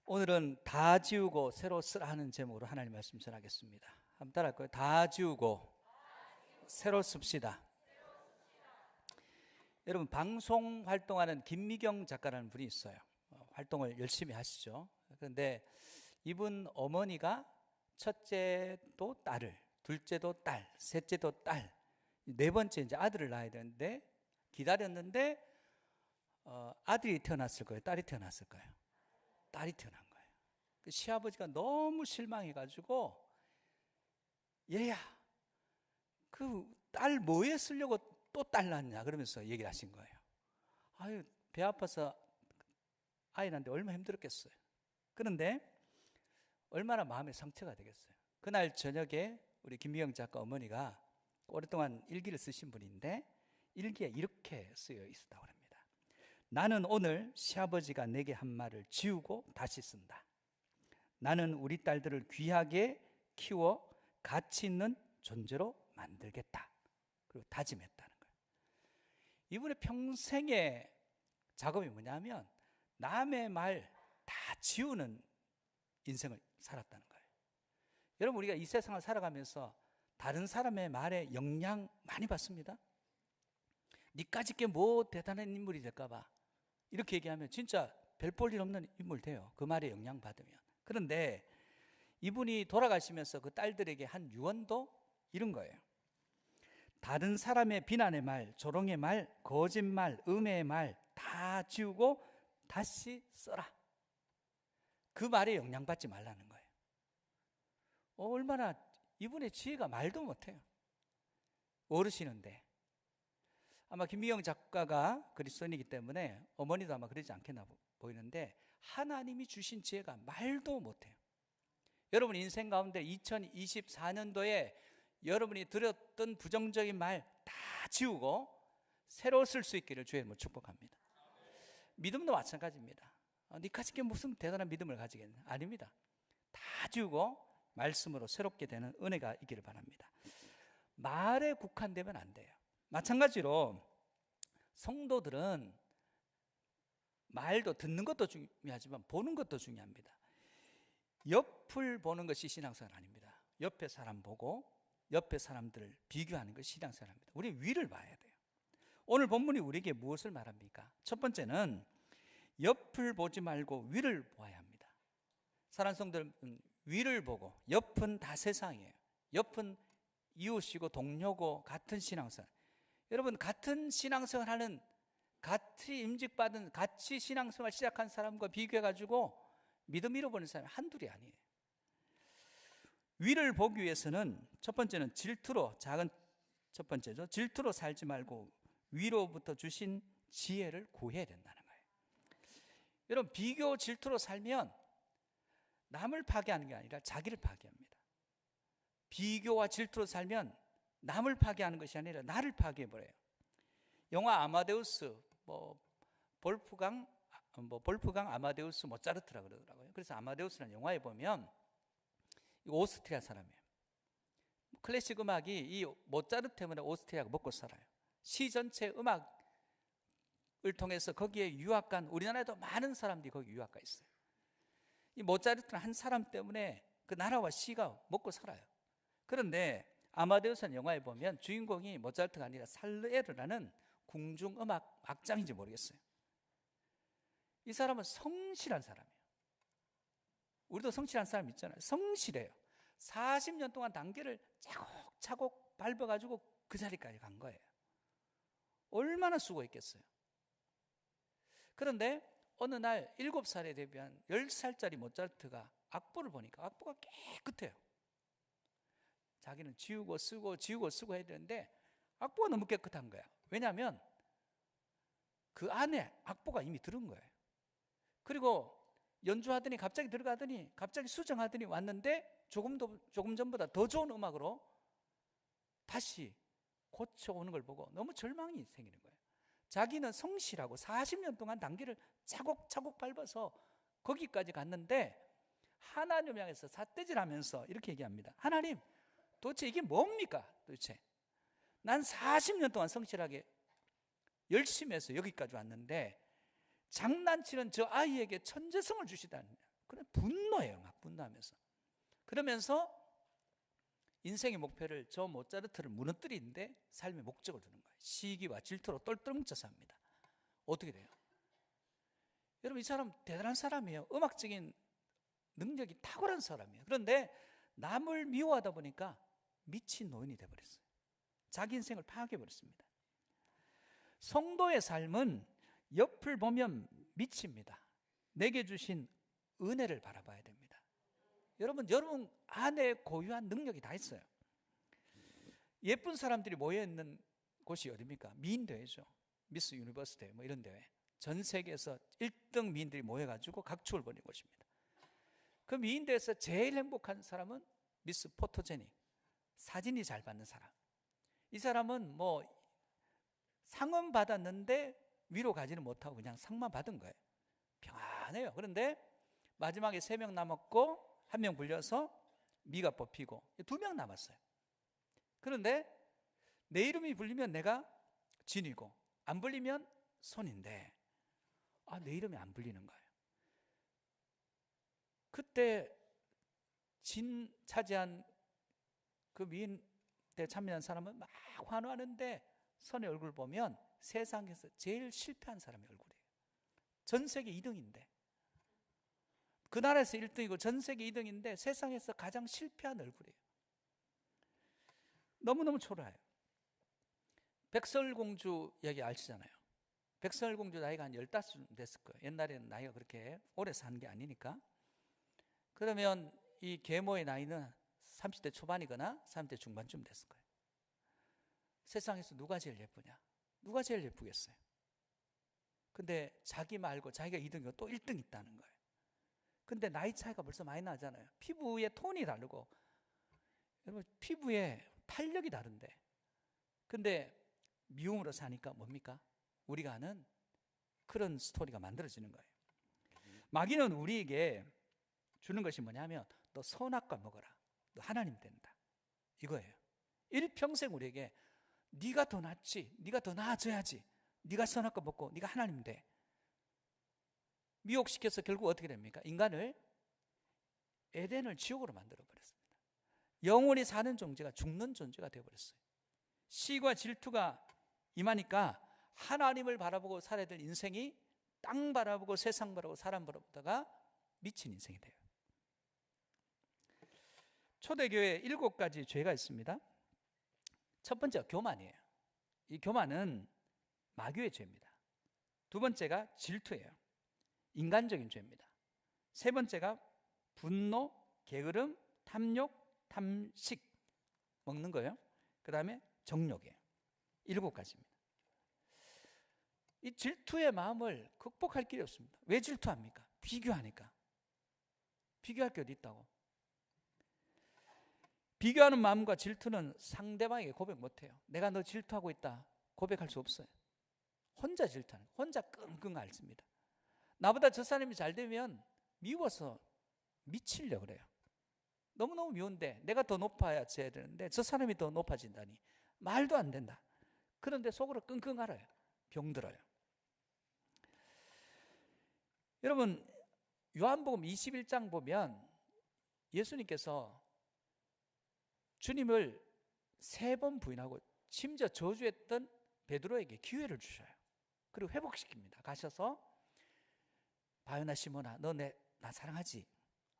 오늘은 다 지우고 새로 쓰라 하는 제목으로 하나님 말씀 전하겠습니다. 한번 따라할 거예요. 다 지우고 새로 씁시다. 여러분, 방송 활동하는 김미경 작가라는 분이 있어요. 활동을 열심히 하시죠. 그런데 이분 어머니가 첫째도 딸을, 둘째도 딸, 셋째도 딸, 네 번째 이제 아들을 낳아야 되는데 기다렸는데 아들이 태어났을 거예요, 딸이 태어났을 거예요? 딸이 태어난 거예요. 그 시아버지가 너무 실망해가지고, 얘야, 그 딸 뭐에 쓰려고 또 딸 낳냐 그러면서 얘기를 하신 거예요. 아유, 배 아파서 아이 낳는데 얼마나 힘들었겠어요. 그런데 얼마나 마음의 상처가 되겠어요. 그날 저녁에 우리 김미경 작가 어머니가 오랫동안 일기를 쓰신 분인데 일기에 이렇게 쓰여 있었다고 합니다. 나는 오늘 시아버지가 내게 한 말을 지우고 다시 쓴다. 나는 우리 딸들을 귀하게 키워 가치 있는 존재로 만들겠다. 그리고 다짐했다는 거예요. 이분의 평생의 작업이 뭐냐면 남의 말 다 지우는 인생을 살았다는 거예요. 여러분, 우리가 이 세상을 살아가면서 다른 사람의 말에 영향 많이 받습니다. 니까짓 게 뭐 대단한 인물이 될까 봐 이렇게 얘기하면 진짜 별 볼 일 없는 인물 돼요. 그 말에 영향 받으면. 그런데 이분이 돌아가시면서 그 딸들에게 한 유언도 이런 거예요. 다른 사람의 비난의 말, 조롱의 말, 거짓말, 음해의 말 다 지우고 다시 써라. 그 말에 영향받지 말라는 거예요. 얼마나 이분의 지혜가 말도 못해요. 어르시는데. 아마 김미경 작가가 그리스도인이기 때문에 어머니도 아마 그러지 않겠나 보이는데 하나님이 주신 지혜가 말도 못해요. 여러분 인생 가운데 2024년도에 여러분이 들었던 부정적인 말 다 지우고 새로 쓸 수 있기를 주의 이름으로 축복합니다. 믿음도 마찬가지입니다. 니까짓 게 무슨 대단한 믿음을 가지겠냐? 아닙니다. 다 지우고 말씀으로 새롭게 되는 은혜가 있기를 바랍니다. 말에 국한되면 안 돼요. 마찬가지로 성도들은 말도 듣는 것도 중요하지만 보는 것도 중요합니다. 옆을 보는 것이 신앙생활 아닙니다. 옆에 사람 보고 옆에 사람들을 비교하는 것이 신앙생활입니다. 우리 위를 봐야 돼요. 오늘 본문이 우리에게 무엇을 말합니까? 첫 번째는 옆을 보지 말고 위를 보아야 합니다. 사랑하는 성도들, 위를 보고, 옆은 다 세상이에요. 옆은 이웃이고 동료고 같은 신앙생활. 여러분, 같은 신앙생활 하는, 같이 임직받은, 같이 신앙생활 시작한 사람과 비교해가지고 믿음 잃어버리는 사람이 한둘이 아니에요. 위를 보기 위해서는 첫 번째는 질투로, 작은 첫 번째죠. 질투로 살지 말고 위로부터 주신 지혜를 구해야 된다는 거예요. 여러분, 비교 질투로 살면 남을 파괴하는 게 아니라 자기를 파괴합니다. 비교와 질투로 살면 남을 파괴하는 것이 아니라 나를 파괴해버려요. 영화 아마데우스, 볼프강 아마데우스 모차르트라 그러더라고요. 그래서 아마데우스라는 영화에 보면 오스트리아 사람이에요. 클래식 음악이 이 모차르트 때문에 오스트리아가 먹고 살아요. 시 전체 음악을 통해서 거기에 유학간, 우리나라에도 많은 사람들이 거기 유학가 있어요. 이 모차르트는 한 사람 때문에 그 나라와 시가 먹고 살아요. 그런데 아마데우스라는 영화에 보면 주인공이 모차르트가 아니라 살르에르라는 궁중음악 악장인지 모르겠어요. 이 사람은 성실한 사람이에요. 우리도 성실한 사람 있잖아요. 성실해요. 40년 동안 단계를 차곡차곡 밟아가지고 그 자리까지 간 거예요. 얼마나 수고했겠어요. 그런데 어느 날 7살에 데뷔한 10살짜리 모차르트가 악보를 보니까 악보가 깨끗해요. 자기는 지우고 쓰고 해야 되는데 악보가 너무 깨끗한 거야. 왜냐하면 그 안에 악보가 이미 들은 거예요. 그리고 연주하더니 갑자기 들어가더니 갑자기 수정하더니 왔는데 조금 전보다 더 좋은 음악으로 다시 고쳐오는 걸 보고 너무 절망이 생기는 거예요. 자기는 성실하고 40년 동안 단계를 차곡차곡 밟아서 거기까지 갔는데 하나님 향해서 삿대질하면서 이렇게 얘기합니다. 하나님, 도대체 이게 뭡니까? 도대체 난 40년 동안 성실하게 열심히 해서 여기까지 왔는데 장난치는 저 아이에게 천재성을 주시다니 그래 분노해요. 막 분노하면서. 그러면서 인생의 목표를 저 모차르트를 무너뜨리는데 삶의 목적을 두는 거예요. 시기와 질투로 똘똘 뭉쳐 삽니다. 어떻게 돼요? 여러분 이 사람 대단한 사람이에요. 음악적인 능력이 탁월한 사람이에요. 그런데 남을 미워하다 보니까 미친 노인이 되어버렸어요. 자기 인생을 파괴해버렸습니다. 성도의 삶은 옆을 보면 미칩니다. 내게 주신 은혜를 바라봐야 됩니다. 여러분 안에 고유한 능력이 다 있어요. 예쁜 사람들이 모여있는 곳이 어디입니까? 미인대회죠. 미스 유니버스 대회 뭐 이런 대회. 전 세계에서 1등 미인들이 모여가지고 각축을 벌이는 곳입니다. 그 미인대회에서 제일 행복한 사람은 미스 포토제닉, 사진이 잘 받는 사람. 이 사람은 뭐 상은 받았는데 위로 가지는 못하고 그냥 상만 받은 거예요. 평안해요. 그런데 마지막에 3명 남았고 1명 불려서 미가 뽑히고 2명 남았어요. 그런데 내 이름이 불리면 내가 진이고 안 불리면 손인데 내 이름이 안 불리는 거예요. 그때 진 차지한 그 미인대 참여한 사람은 막 환호하는데 선의 얼굴 보면 세상에서 제일 실패한 사람의 얼굴이에요. 전 세계 2등인데 그 나라에서 1등이고 전 세계 2등인데 세상에서 가장 실패한 얼굴이에요. 너무너무 초라해요. 백설공주 이야기 아시잖아요. 백설공주 나이가 한 15쯤 됐을 거예요. 옛날에는 나이가 그렇게 오래 사는 게 아니니까. 그러면 이 계모의 나이는 30대 초반이거나 30대 중반쯤 됐을 거예요. 세상에서 누가 제일 예쁘냐? 누가 제일 예쁘겠어요? 근데 자기 말고 자기가 2등이고 또 1등 있다는 거예요. 근데 나이 차이가 벌써 많이 나잖아요. 피부의 톤이 다르고 여러분 피부의 탄력이 다른데 근데 미움으로 사니까 뭡니까? 우리가 아는 그런 스토리가 만들어지는 거예요. 마귀는 우리에게 주는 것이 뭐냐면 너 선악과 먹어라. 너 하나님 된다. 이거예요. 일평생 우리에게 네가 더 낫지. 네가 더 나아져야지. 네가 선악과 먹고 네가 하나님 돼. 미혹시켜서 결국 어떻게 됩니까? 인간을 에덴을 지옥으로 만들어버렸습니다. 영원히 사는 존재가 죽는 존재가 되어버렸어요. 시기와 질투가 임하니까 하나님을 바라보고 살아야 될 인생이 땅 바라보고 세상 바라보고 사람 바라보다가 미친 인생이 돼요. 초대교회에 7가지 죄가 있습니다. 첫 번째가 교만이에요. 이 교만은 마귀의 죄입니다. 두 번째가 질투예요. 인간적인 죄입니다. 세 번째가 분노, 게으름, 탐욕, 탐식 먹는 거예요. 그 다음에 정욕이에요. 7가지입니다. 이 질투의 마음을 극복할 길이 없습니다. 왜 질투합니까? 비교하니까. 비교할 게 어디 있다고? 비교하는 마음과 질투는 상대방에게 고백 못해요. 내가 너 질투하고 있다 고백할 수 없어요. 혼자 질투하는 거예요. 혼자 끙끙 앓습니다. 나보다 저 사람이 잘 되면 미워서 미치려고 그래요. 너무너무 미운데 내가 더 높아야 져야 되는데 저 사람이 더 높아진다니 말도 안 된다. 그런데 속으로 끙끙 앓아요. 병들어요. 여러분 요한복음 21장 보면 예수님께서 주님을 3번 부인하고 심지어 저주했던 베드로에게 기회를 주셔요. 그리고 회복시킵니다. 가셔서 바요나 시몬아 너 나 사랑하지?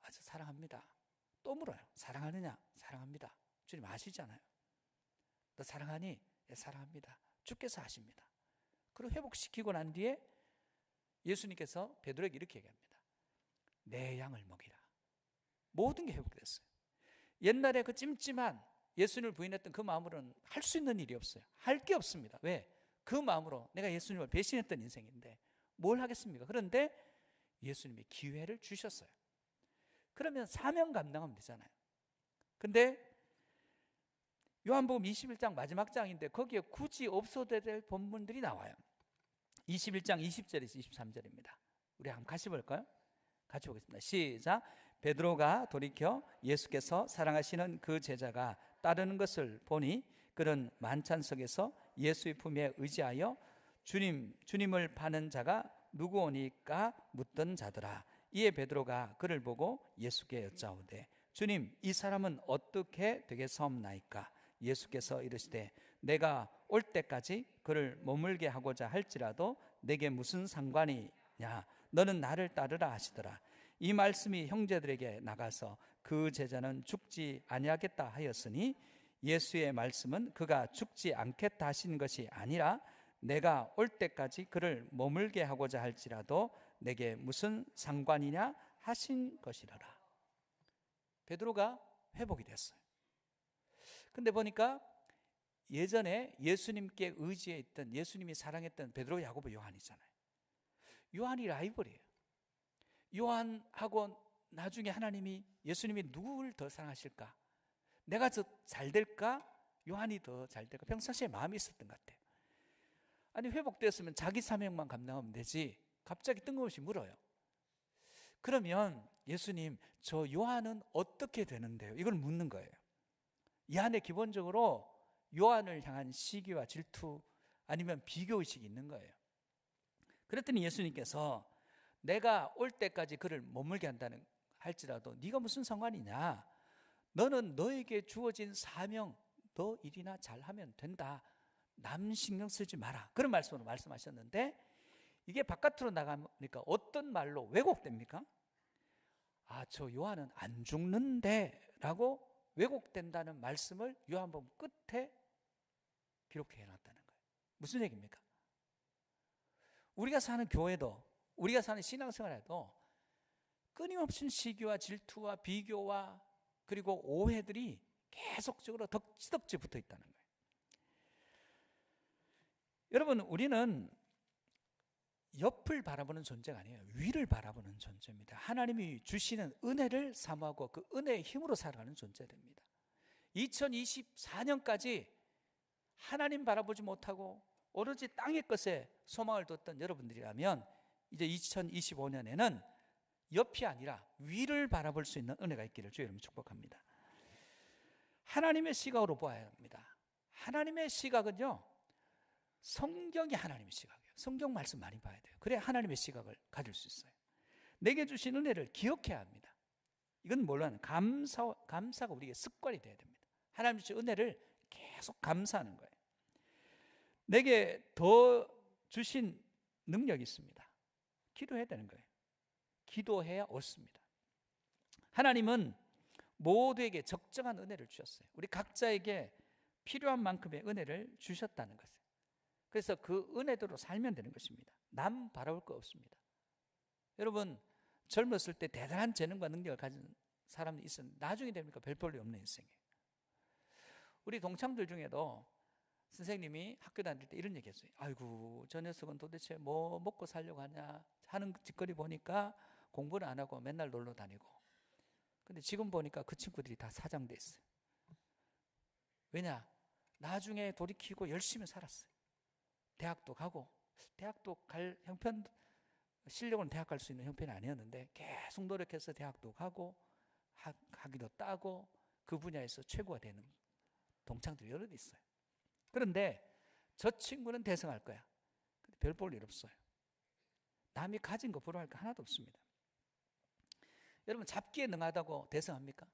아주 사랑합니다. 또 물어요. 사랑하느냐? 사랑합니다. 주님 아시잖아요. 너 사랑하니? 예, 사랑합니다. 주께서 아십니다. 그리고 회복시키고 난 뒤에 예수님께서 베드로에게 이렇게 얘기합니다. 내 양을 먹이라. 모든 게 회복됐어요. 옛날에 그 찜찜한 예수님을 부인했던 그 마음으로는 할 수 있는 일이 없어요. 할 게 없습니다. 왜? 그 마음으로 내가 예수님을 배신했던 인생인데 뭘 하겠습니까? 그런데 예수님이 기회를 주셨어요. 그러면 사명 감당하면 되잖아요. 근데 요한복음 21장 마지막 장인데 거기에 굳이 없어도 될 본문들이 나와요. 21장 20절에서 23절입니다. 우리 한번 같이 볼까요? 같이 보겠습니다. 시작. 베드로가 돌이켜 예수께서 사랑하시는 그 제자가 따르는 것을 보니 그런 만찬석에서 예수의 품에 의지하여 주님을 파는 자가 누구오니까 묻던 자더라. 이에 베드로가 그를 보고 예수께 여짜오되 주님, 이 사람은 어떻게 되겠사옵나이까? 예수께서 이르시되 내가 올 때까지 그를 머물게 하고자 할지라도 내게 무슨 상관이냐? 너는 나를 따르라 하시더라. 이 말씀이 형제들에게 나가서 그 제자는 죽지 아니하겠다 하였으니 예수의 말씀은 그가 죽지 않겠다 하신 것이 아니라 내가 올 때까지 그를 머물게 하고자 할지라도 내게 무슨 상관이냐 하신 것이라라. 베드로가 회복이 됐어요. 근데 보니까 예전에 예수님께 의지해 있던, 예수님이 사랑했던 베드로, 야고보, 요한이잖아요. 요한이 라이벌이에요. 요한하고 나중에 하나님이, 예수님이 누구를 더 사랑하실까? 내가 더 잘 될까? 요한이 더 잘 될까? 평상시에 마음이 있었던 것 같아요. 아니, 회복되었으면 자기 사명만 감당하면 되지 갑자기 뜬금없이 물어요. 그러면 예수님, 저 요한은 어떻게 되는데요? 이걸 묻는 거예요. 이 안에 기본적으로 요한을 향한 시기와 질투 아니면 비교의식이 있는 거예요. 그랬더니 예수님께서 내가 올 때까지 그를 머물게 한다는 할지라도 네가 무슨 상관이냐? 너는 너에게 주어진 사명, 너 일이나 잘하면 된다. 남 신경 쓰지 마라. 그런 말씀으로 말씀하셨는데, 이게 바깥으로 나가니까 어떤 말로 왜곡됩니까? 아, 저 요한은 안 죽는데 라고 왜곡된다는 말씀을 요한복음 끝에 기록해 놨다는 거예요. 무슨 얘기입니까? 우리가 사는 교회도, 우리가 사는 신앙생활에도 끊임없이 시기와 질투와 비교와 그리고 오해들이 계속적으로 덕지덕지 붙어 있다는 거예요. 여러분, 우리는 옆을 바라보는 존재가 아니에요. 위를 바라보는 존재입니다. 하나님이 주시는 은혜를 사모하고 그 은혜의 힘으로 살아가는 존재입니다. 2024년까지 하나님 바라보지 못하고 오로지 땅의 것에 소망을 뒀던 여러분들이라면 이제 2025년에는 옆이 아니라 위를 바라볼 수 있는 은혜가 있기를 주의 이름으로 축복합니다. 하나님의 시각으로 보아야 합니다. 하나님의 시각은요, 성경이 하나님의 시각이에요. 성경 말씀 많이 봐야 돼요. 그래야 하나님의 시각을 가질 수 있어요. 내게 주신 은혜를 기억해야 합니다. 이건 뭐냐면 감사가 우리에게 습관이 돼야 됩니다. 하나님 주신 은혜를 계속 감사하는 거예요. 내게 더 주신 능력이 있습니다. 기도해야 되는 거예요. 기도해야 옳습니다. 하나님은 모두에게 적정한 은혜를 주셨어요. 우리 각자에게 필요한 만큼의 은혜를 주셨다는 것을. 그래서 그 은혜대로 살면 되는 것입니다. 남 바라볼 거 없습니다. 여러분, 젊었을 때 대단한 재능과 능력을 가진 사람이 있었는데 나중에 되니까 별 볼일 없는 인생이에요. 우리 동창들 중에도 선생님이 학교 다닐 때 이런 얘기 했어요. 아이고, 저 녀석은 도대체 뭐 먹고 살려고 하냐 하는 짓거리 보니까 공부는 안 하고 맨날 놀러 다니고. 근데 지금 보니까 그 친구들이 다 사장돼 있어요. 왜냐? 나중에 돌이키고 열심히 살았어요. 대학도 가고, 대학도 갈 형편, 실력은 대학 갈 수 있는 형편이 아니었는데 계속 노력해서 대학도 가고 학위도 따고 그 분야에서 최고가 되는 동창들이 여러 있어요. 그런데 저 친구는 대성할 거야. 별 볼 일 없어요. 남이 가진 거 부러워할 거 하나도 없습니다. 여러분, 잡기에 능하다고 대성합니까?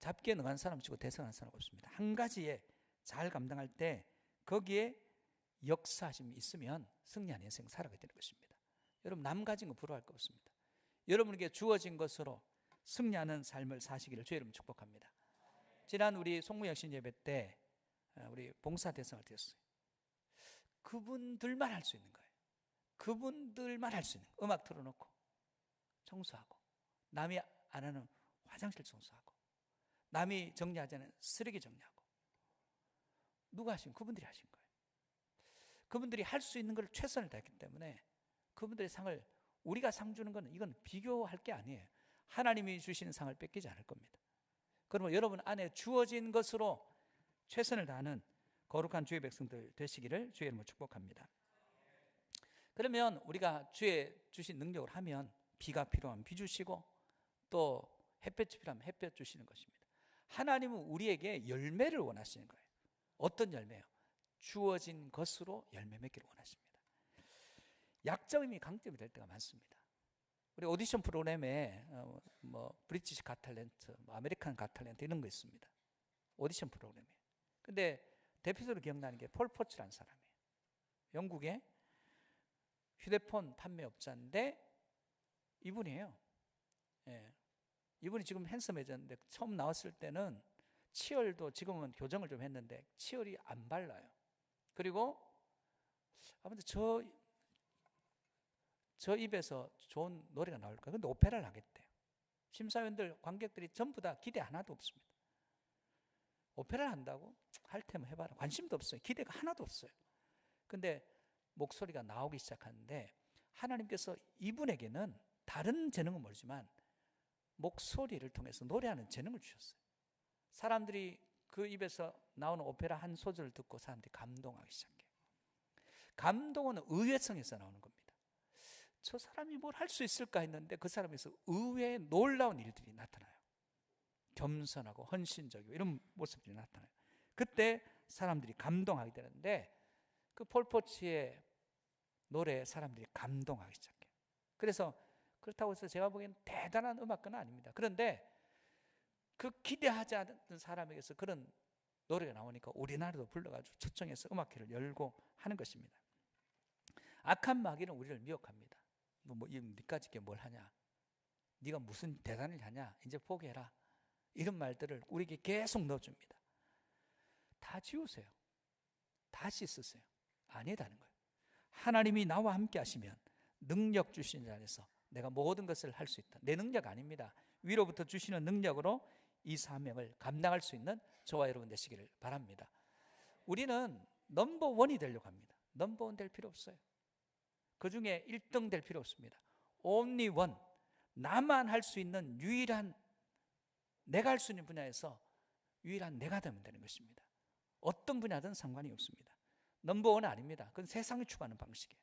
잡기에 능한 사람 치고 대성하는 사람 없습니다. 한 가지에 잘 감당할 때 거기에 역사심이 있으면 승리한 인생 살아가게 되는 것입니다. 여러분, 남 가진 거 부러워할 거 없습니다. 여러분에게 주어진 것으로 승리하는 삶을 사시기를 주의 이름으로 축복합니다. 지난 우리 송무영신 예배 때 우리 봉사 대상을 드렸어요. 그분들만 할 수 있는 거예요. 그분들만 할 수 있는 거예요. 음악 틀어놓고 청소하고, 남이 안 하는 화장실 청소하고, 남이 정리하지 않은 쓰레기 정리하고. 누가 하신? 그분들이 하신 거예요. 그분들이 할 수 있는 걸 최선을 다했기 때문에 그분들의 상을, 우리가 상 주는 건 이건 비교할 게 아니에요. 하나님이 주시는 상을 뺏기지 않을 겁니다. 그러면 여러분 안에 주어진 것으로 최선을 다하는 거룩한 주의 백성들 되시기를 주의 이름으로 축복합니다. 그러면 우리가 주의 주신 능력을 하면 비가 필요하면 비 주시고 또 햇볕이 필요하면 햇볕 주시는 것입니다. 하나님은 우리에게 열매를 원하시는 거예요. 어떤 열매요? 주어진 것으로 열매 맺기를 원하십니다. 약점이 강점이 될 때가 많습니다. 우리 오디션 프로그램에 뭐 브리티시 갓 탤런트, 뭐 아메리칸 갓 탤런트 이런 거 있습니다. 오디션 프로그램에. 근데 대표적으로 기억나는 게 폴 포츠라는 사람이에요. 영국의 휴대폰 판매업자인데 이분이에요. 예. 이분이 지금 핸섬해졌는데 처음 나왔을 때는 치열도 지금은 교정을 좀 했는데 치열이 안 발라요. 그리고 아무튼 저 입에서 좋은 노래가 나올 거예요. 근데 오페라를 하겠대요. 심사위원들, 관객들이 전부 다 기대 하나도 없습니다. 오페라를 한다고? 할 테면 해봐라. 관심도 없어요. 기대가 하나도 없어요. 근데 목소리가 나오기 시작하는데 하나님께서 이분에게는 다른 재능은 모르지만 목소리를 통해서 노래하는 재능을 주셨어요. 사람들이 그 입에서 나오는 오페라 한 소절을 듣고 사람들이 감동하기 시작해요. 감동은 의외성에서 나오는 겁니다. 저 사람이 뭘 할 수 있을까 했는데 그 사람에서 의외의 놀라운 일들이 나타나요. 겸손하고 헌신적이고 이런 모습들이 나타나요. 그때 사람들이 감동하게 되는데 그 폴포츠의 노래에 사람들이 감동하기 시작해요. 그래서 그렇다고 해서 제가 보기엔 대단한 음악가는 아닙니다. 그런데 그 기대하지 않던 사람에게서 그런 노래가 나오니까 우리나라도 불러가지고 초청해서 음악회를 열고 하는 것입니다. 악한 마귀는 우리를 미혹합니다. 니까지 뭘 하냐? 네가 무슨 대단한 일 하냐? 이제 포기해라. 이런 말들을 우리에게 계속 넣어줍니다. 다 지우세요. 다 씻으세요. 아니다는 거예요. 하나님이 나와 함께 하시면 능력 주시는 자 안에서 내가 모든 것을 할 수 있다. 내 능력 아닙니다. 위로부터 주시는 능력으로 이 사명을 감당할 수 있는 저와 여러분 되시기를 바랍니다. 우리는 넘버원이 되려고 합니다. 넘버원 될 필요 없어요. 그 중에 1등 될 필요 없습니다. only one. 나만 할 수 있는 유일한, 내가 할 수 있는 분야에서 유일한 내가 되면 되는 것입니다. 어떤 분야든 상관이 없습니다. 넘버원은 아닙니다. 그건 세상이 추구하는 방식이에요.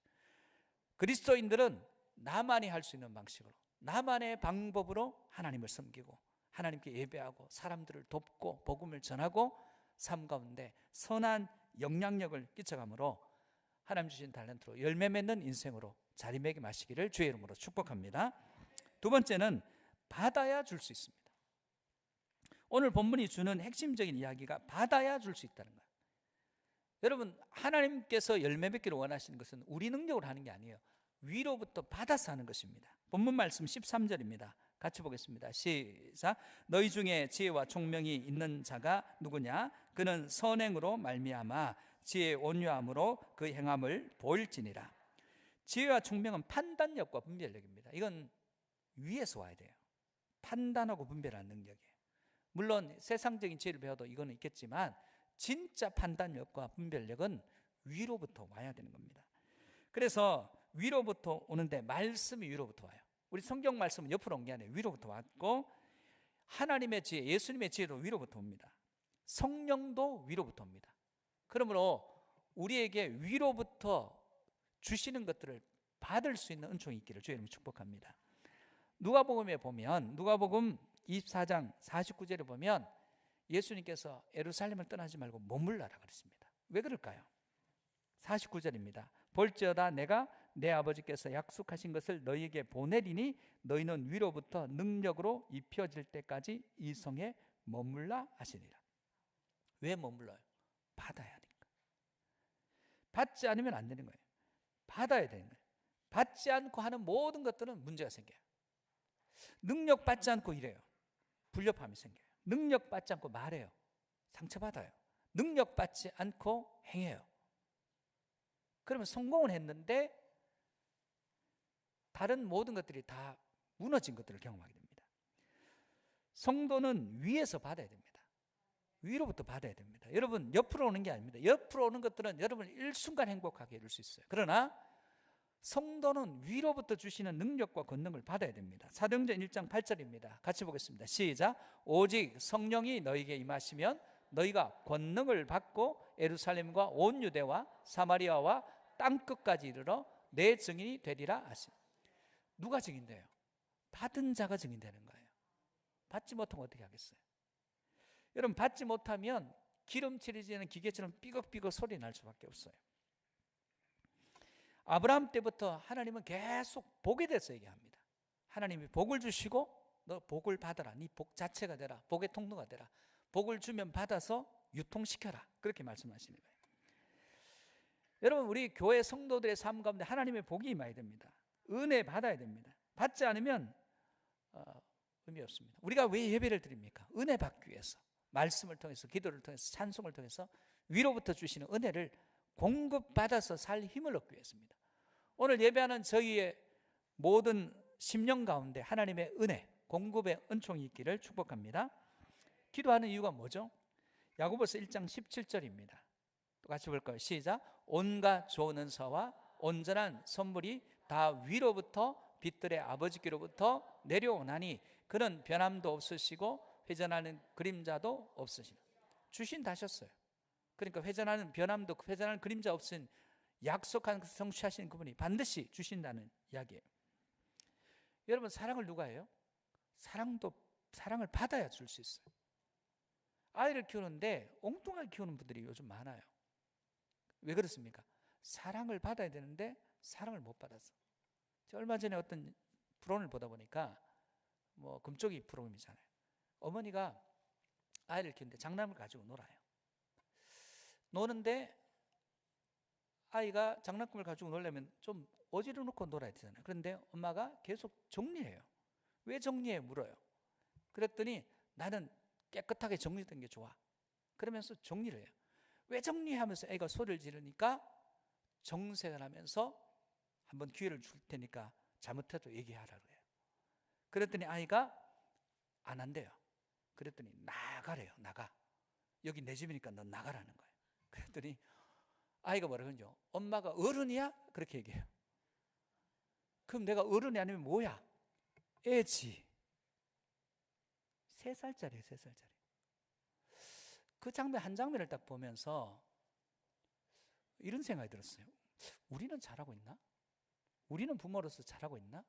그리스도인들은 나만이 할 수 있는 방식으로, 나만의 방법으로 하나님을 섬기고 하나님께 예배하고 사람들을 돕고 복음을 전하고 삶 가운데 선한 영향력을 끼쳐가므로 하나님 주신 탤런트로 열매 맺는 인생으로 자리매김하시기를 주의 이름으로 축복합니다. 두 번째는 받아야 줄 수 있습니다. 오늘 본문이 주는 핵심적인 이야기가 받아야 줄 수 있다는 거예요. 여러분, 하나님께서 열매 맺기를 원하시는 것은 우리 능력으로 하는 게 아니에요. 위로부터 받아서 하는 것입니다. 본문 말씀 13절입니다. 같이 보겠습니다. 시작. 너희 중에 지혜와 총명이 있는 자가 누구냐? 그는 선행으로 말미암아 지혜의 온유함으로 그 행함을 보일지니라. 지혜와 총명은 판단력과 분별력입니다. 이건 위에서 와야 돼요. 판단하고 분별하는 능력이에요. 물론 세상적인 지혜를 배워도 이거는 있겠지만 진짜 판단력과 분별력은 위로부터 와야 되는 겁니다. 그래서 위로부터 오는데 말씀이 위로부터 와요. 우리 성경 말씀은 옆으로 온 게 아니에요. 위로부터 왔고 하나님의 지혜, 예수님의 지혜도 위로부터 옵니다. 성령도 위로부터 옵니다. 그러므로 우리에게 위로부터 주시는 것들을 받을 수 있는 은총이 있기를 주의 이름으로 축복합니다. 누가복음에 보면 누가복음 24장 49절에 보면 예수님께서 예루살렘을 떠나지 말고 머물러라 그랬습니다. 왜 그럴까요? 49절입니다. 볼지어다 내가 내 아버지께서 약속하신 것을 너희에게 보내리니 너희는 위로부터 능력으로 입혀질 때까지 이 성에 머물라 하시니라. 왜 머물러요? 받아야 하니까. 받지 않으면 안 되는 거예요. 받아야 되는 거예요. 받지 않고 하는 모든 것들은 문제가 생겨요. 능력 받지 않고 일해요. 불협화음이 생겨요. 능력 받지 않고 말해요. 상처받아요. 능력 받지 않고 행해요. 그러면 성공은 했는데 다른 모든 것들이 다 무너진 것들을 경험하게 됩니다. 성도는 위에서 받아야 됩니다. 위로부터 받아야 됩니다. 여러분, 옆으로 오는 게 아닙니다. 옆으로 오는 것들은 여러분을 일순간 행복하게 해줄 수 있어요. 그러나 성도는 위로부터 주시는 능력과 권능을 받아야 됩니다. 사도행전 1장 8절입니다. 같이 보겠습니다. 시작. 오직 성령이 너희에게 임하시면 너희가 권능을 받고 예루살렘과 온 유대와 사마리아와 땅끝까지 이르러 내 증인이 되리라 하시니. 누가 증인돼요? 받은 자가 증인되는 거예요. 받지 못하면 어떻게 하겠어요? 여러분, 받지 못하면 기름칠해지는 기계처럼 삐걱삐걱 소리 날 수밖에 없어요. 아브라함 때부터 하나님은 계속 복에 대해서 얘기합니다. 하나님이 복을 주시고 너 복을 받아라. 네 복 자체가 되라. 복의 통로가 되라. 복을 주면 받아서 유통시켜라. 그렇게 말씀하시는 거예요. 여러분, 우리 교회 성도들의 삶 가운데 하나님의 복이 임해야 됩니다. 은혜 받아야 됩니다. 받지 않으면 의미 없습니다. 우리가 왜 예배를 드립니까? 은혜 받기 위해서, 말씀을 통해서, 기도를 통해서, 찬송을 통해서 위로부터 주시는 은혜를 공급받아서 살 힘을 얻기 위해서입니다. 오늘 예배하는 저희의 모든 심령 가운데 하나님의 은혜, 공급의 은총이 있기를 축복합니다. 기도하는 이유가 뭐죠? 야고보서 1장 17절입니다. 또 같이 볼까요? 시작. 온갖 좋은 은사와 온전한 선물이 다 위로부터 빛들의 아버지께로부터 내려오나니 그는 변함도 없으시고 회전하는 그림자도 없으시나. 주신다 하셨어요. 그러니까 회전하는 변함도, 회전하는 그림자 없으신, 약속한 성취하시는 그분이 반드시 주신다는 이야기예요. 여러분, 사랑을 누가 해요? 사랑을 받아야 줄 수 있어요. 아이를 키우는데 엉뚱하게 키우는 분들이 요즘 많아요. 왜 그렇습니까? 사랑을 받아야 되는데 사랑을 못 받아서. 제가 얼마 전에 어떤 프로그램을 보다 보니까 금쪽이 프로그램이잖아요. 어머니가 아이를 키우는데 장난을 가지고 놀아요. 노는데 아이가 장난감을 가지고 놀려면 좀 어지러 놓고 놀아야 되잖아요. 그런데 엄마가 계속 정리해요. 왜 정리해? 물어요. 그랬더니 나는 깨끗하게 정리된 게 좋아. 그러면서 정리를 해요. 왜 정리하면서 애가 소리를 지르니까 정색을 하면서 한번 기회를 줄 테니까 잘못해도 얘기하라고 해요. 그랬더니 아이가 안 한대요. 그랬더니 나가래요. 나가. 여기 내 집이니까 넌 나가라는 거예요. 그랬더니 아이가 뭐라 그러죠? 엄마가 어른이야? 그렇게 얘기해요. 그럼 내가 어른이 아니면 뭐야? 애지. 3살짜리예요. 3살짜리. 그 장면 한 장면을 딱 보면서 이런 생각이 들었어요. 우리는 잘하고 있나? 우리는 부모로서 잘하고 있나?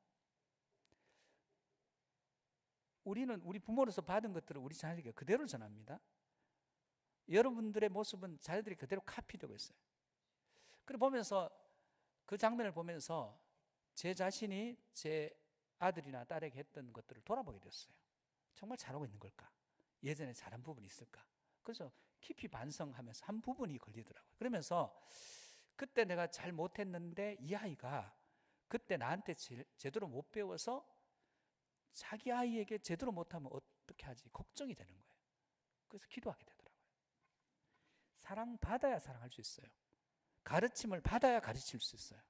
우리는 우리 부모로서 받은 것들을 우리 자녀에게 그대로 전합니다. 여러분들의 모습은 자녀들이 그대로 카피되고 있어요. 그걸 보면서, 그 장면을 보면서 제 자신이 제 아들이나 딸에게 했던 것들을 돌아보게 됐어요. 정말 잘하고 있는 걸까? 예전에 잘한 부분이 있을까? 그래서 깊이 반성하면서 한 부분이 걸리더라고요. 그러면서 그때 내가 잘 못했는데 이 아이가 그때 나한테 제대로 못 배워서 자기 아이에게 제대로 못하면 어떻게 하지? 걱정이 되는 거예요. 그래서 기도하게 되더라고요. 사랑받아야 사랑할 수 있어요. 가르침을 받아야 가르칠 수 있어요.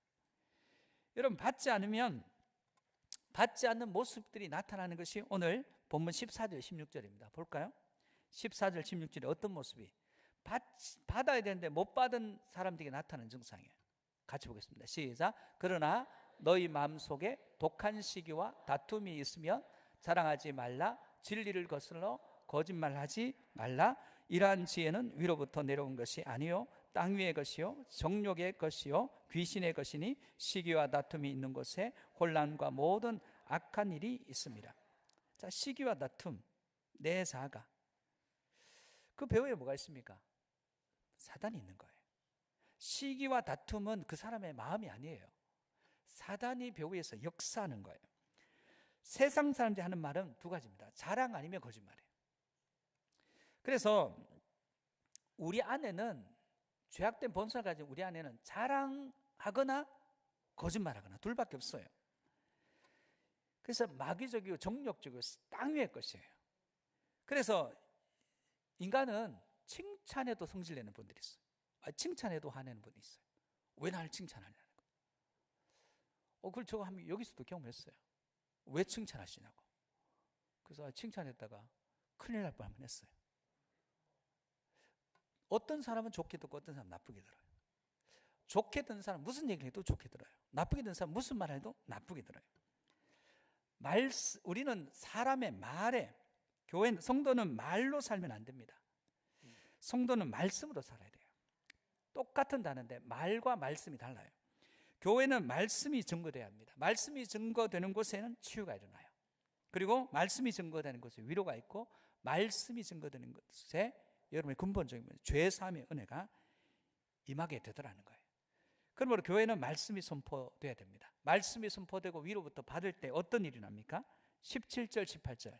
여러분, 받지 않으면 받지 않는 모습들이 나타나는 것이 오늘 본문 14절 16절입니다. 볼까요? 14절 16절에 어떤 모습이 받아야 되는데 못 받은 사람들에게 나타나는 증상이에요. 같이 보겠습니다. 시작. 그러나 너희 마음속에 독한 시기와 다툼이 있으면 자랑하지 말라. 진리를 거슬러 거짓말하지 말라. 이러한 지혜는 위로부터 내려온 것이 아니요 땅 위의 것이요 정욕의 것이요 귀신의 것이니 시기와 다툼이 있는 곳에 혼란과 모든 악한 일이 있습니다. 자, 시기와 다툼, 내 자아가, 그 배후에 뭐가 있습니까? 사단이 있는 거예요. 시기와 다툼은 그 사람의 마음이 아니에요. 사단이 배후에서 역사하는 거예요. 세상 사람들이 하는 말은 두 가지입니다. 자랑 아니면 거짓말이에요. 그래서 우리 안에는, 죄악된 본성을 가진 우리 안에는 자랑하거나 거짓말하거나 둘밖에 없어요. 그래서 마귀적이고 정욕적이고 땅 위의 것이에요. 그래서 인간은 칭찬해도 성질내는 분들이 있어요. 칭찬해도 화내는 분이 있어요. 왜 나를 칭찬하냐는 거예요. 그걸 제가 여기서도 경험했어요. 왜 칭찬하시냐고. 그래서 칭찬했다가 큰일 날 뻔한 했어요. 어떤 사람은 좋게 듣고 어떤 사람은 나쁘게 들어요. 좋게 듣는 사람은 무슨 얘기를 해도 좋게 들어요. 나쁘게 듣는 사람은 무슨 말을 해도 나쁘게 들어요. 우리는 사람의 말에, 교회는, 성도는 말로 살면 안 됩니다. 성도는 말씀으로 살아야 돼요. 똑같은 단어인데 말과 말씀이 달라요. 교회는 말씀이 증거돼야 합니다. 말씀이 증거되는 곳에는 치유가 일어나요. 그리고 말씀이 증거되는 곳에 위로가 있고, 말씀이 증거되는 곳에 여러분의 근본적인 죄 사함의 은혜가 임하게 되더라는 거예요. 그러므로 교회는 말씀이 선포돼야 됩니다. 말씀이 선포되고 위로부터 받을 때 어떤 일이 납니까? 17절 18절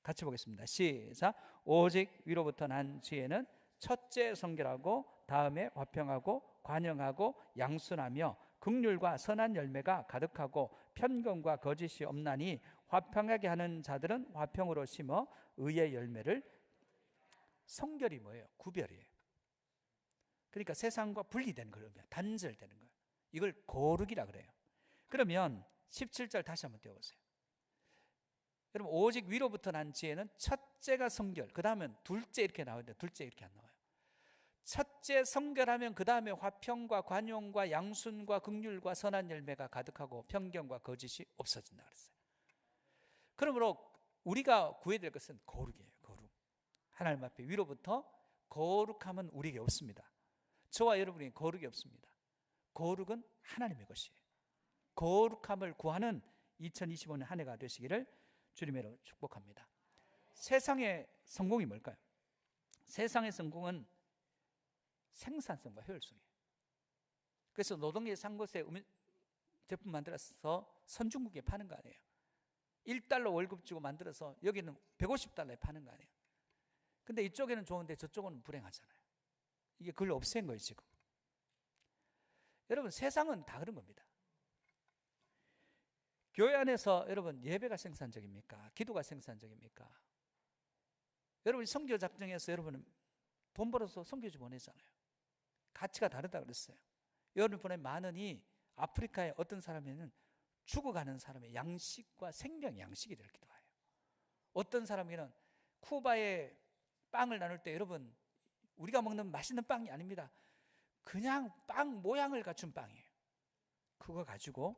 같이 보겠습니다. 시작. 오직 위로부터 난 지혜는 첫째 성결하고 다음에 화평하고 관영하고 양순하며 긍휼과 선한 열매가 가득하고 편견과 거짓이 없나니 화평하게 하는 자들은 화평으로 심어 의의 열매를. 성결이 뭐예요? 구별이에요. 그러니까 세상과 분리되는 걸 의미해요. 단절되는 거예요. 이걸 거룩이라 그래요. 그러면 17절 다시 한번 띄워보세요. 여러분, 오직 위로부터 난 지혜는 첫째가 성결, 그 다음은 둘째 이렇게 나오는데 둘째 이렇게 안 나와요. 첫째 성결하면 그 다음에 화평과 관용과 양순과 긍휼과 선한 열매가 가득하고 편견과 거짓이 없어진다 그랬어요. 그러므로 우리가 구해야 될 것은 거룩이에요. 거룩. 하나님 앞에 위로부터 거룩함은 우리에게 없습니다. 저와 여러분이 거룩이 없습니다. 거룩은 하나님의 것이에요. 거룩함을 구하는 2025년 한 해가 되시기를 주님으로 축복합니다. 세상의 성공이 뭘까요? 세상의 성공은 생산성과 효율성이에요. 그래서 노동의 산 곳에 제품 만들어서 선진국에 파는 거 아니에요. 1달러 월급 주고 만들어서 여기는 150달러에 파는 거 아니에요. 근데 이쪽에는 좋은데 저쪽은 불행하잖아요. 이게 그걸 없앤 거예요 지금. 여러분, 세상은 다 그런 겁니다. 교회 안에서 여러분, 예배가 생산적입니까? 기도가 생산적입니까? 여러분, 선교 작정에서 여러분은 돈 벌어서 선교지 보내잖아요. 가치가 다르다 그랬어요. 여러분의 만원이 아프리카의 어떤 사람에는 죽어가는 사람의 양식과 생명 양식이 되기도 해요. 어떤 사람에는 쿠바의 빵을 나눌 때 여러분, 우리가 먹는 맛있는 빵이 아닙니다. 그냥 빵 모양을 갖춘 빵이에요. 그거 가지고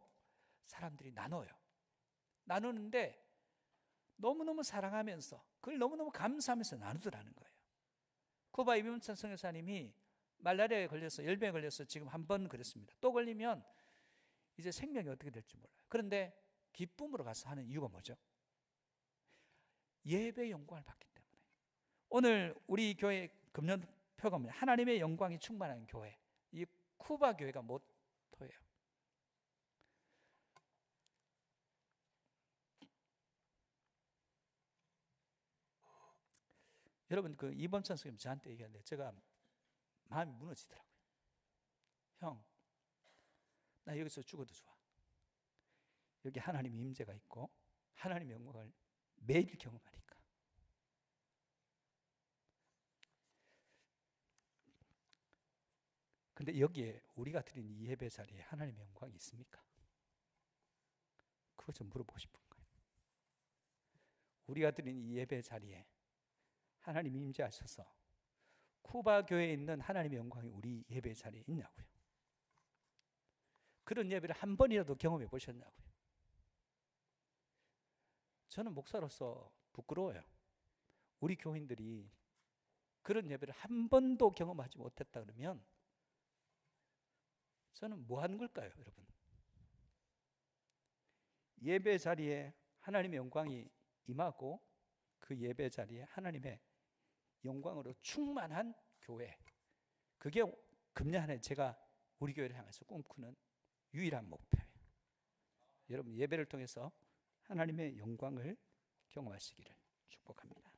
사람들이 나눠요. 나누는데 너무너무 사랑하면서 그걸 너무너무 감사하면서 나누더라는 거예요. 쿠바 이민찬 선교사님이 말라리아에 걸려서 열병에 걸려서 지금 한 번 그랬습니다. 또 걸리면 이제 생명이 어떻게 될지 몰라요. 그런데 기쁨으로 가서 하는 이유가 뭐죠? 예배의 영광을 받기 때문에. 오늘 우리 교회 금년표가 뭐냐? 하나님의 영광이 충만한 교회. 이 쿠바 교회가 모토예요. 여러분, 그 이범찬 선생님 저한테 얘기하는데 제가 마음이 무너지더라고요. 형, 나 여기서 죽어도 좋아. 여기 하나님의 임재가 있고 하나님의 영광을 매일 경험하니까. 근데 여기에 우리가 드린 이 예배 자리에 하나님의 영광이 있습니까? 그거 좀 물어보고 싶은 거예요. 우리가 드린 이 예배 자리에 하나님이 임재하셔서 쿠바 교회에 있는 하나님의 영광이 우리 예배 자리에 있냐고요. 그런 예배를 한 번이라도 경험해 보셨냐고요. 저는 목사로서 부끄러워요. 우리 교인들이 그런 예배를 한 번도 경험하지 못했다 그러면 저는 뭐 하는 걸까요, 여러분? 예배 자리에 하나님의 영광이 임하고 그 예배 자리에 하나님의 영광으로 충만한 교회, 그게 금년 한 해 제가 우리 교회를 향해서 꿈꾸는 유일한 목표예요. 여러분, 예배를 통해서 하나님의 영광을 경험하시기를 축복합니다.